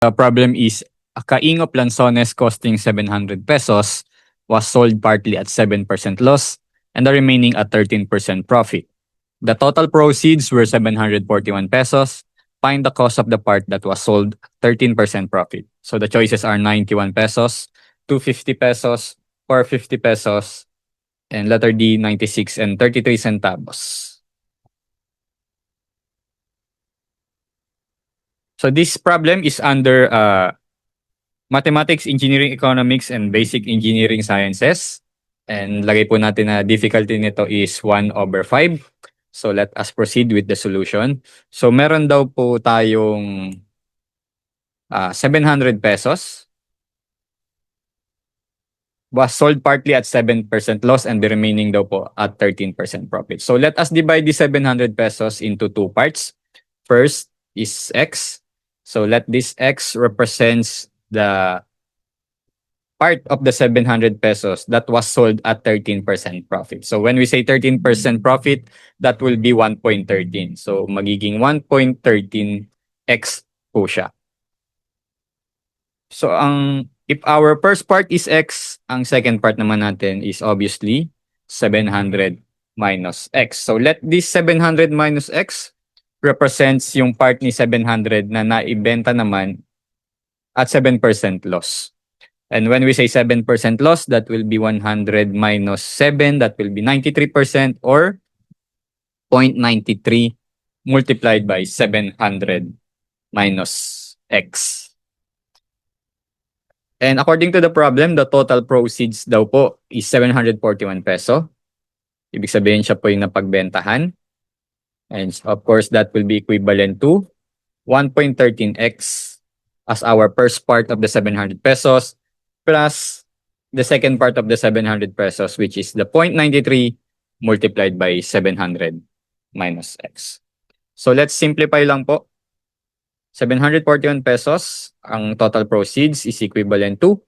The problem is a Kaingop Lanzones costing 700 pesos was sold partly at 7% loss and the remaining at 13% profit. The total proceeds were 741 pesos. Find the cost of the part that was sold 13% profit. So the choices are 91 pesos, 250 pesos, 450 pesos, and letter D, 96 and 33 centavos. So this problem is under Mathematics, Engineering, Economics, and Basic Engineering Sciences. And lagay po natin na difficulty nito is 1/5. So let us proceed with the solution. So meron daw po tayong 700 pesos. Was sold partly at 7% loss and the remaining daw po at 13% profit. So let us divide the 700 pesos into two parts. First is X. So let this X represents the part of the 700 pesos that was sold at 13% profit. So when we say 13% profit, that will be 1.13. So magiging 1.13x po siya. So if our first part is X, ang second part naman natin is obviously 700 minus X. So let this 700 minus X represents yung part ni 700 na naibenta naman at 7% loss. And when we say 7% loss, that will be 100 minus 7, that will be 93% or 0.93 multiplied by 700 minus X. And according to the problem, the total proceeds daw po is 741 peso. Ibig sabihin siya po yung napagbentahan. And of course, that will be equivalent to 1.13x as our first part of the 700 pesos plus the second part of the 700 pesos, which is the 0.93 multiplied by 700 minus x. So let's simplify lang po. 741 pesos, ang total proceeds is equivalent to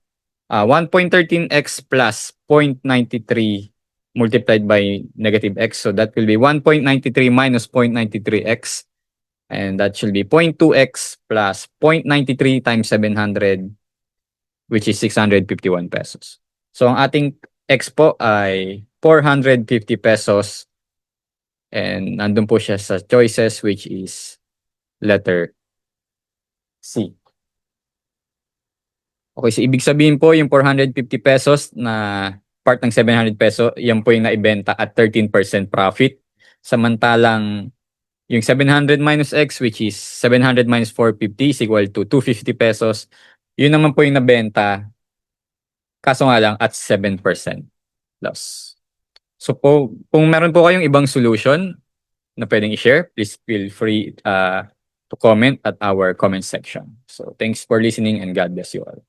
1.13x plus 0.93 multiplied by negative x. So that will be 1.93 minus 0.93x. And that should be 0.2x plus 0.93 times 700, which is 651 pesos. So ang ating x po ay 450 pesos. And nandun po siya sa choices, which is letter C. Okay, so ibig sabihin po yung 450 pesos na part ng 700 peso, yan po yung naibenta at 13% profit. Samantalang yung 700 minus x, which is 700 minus 450 is equal to 250 pesos. Yun naman po yung nabenta, kaso nga lang at 7% loss. So po, kung meron po kayong ibang solution na pwedeng i-share, please feel free to comment at our comment section. So thanks for listening and God bless you all.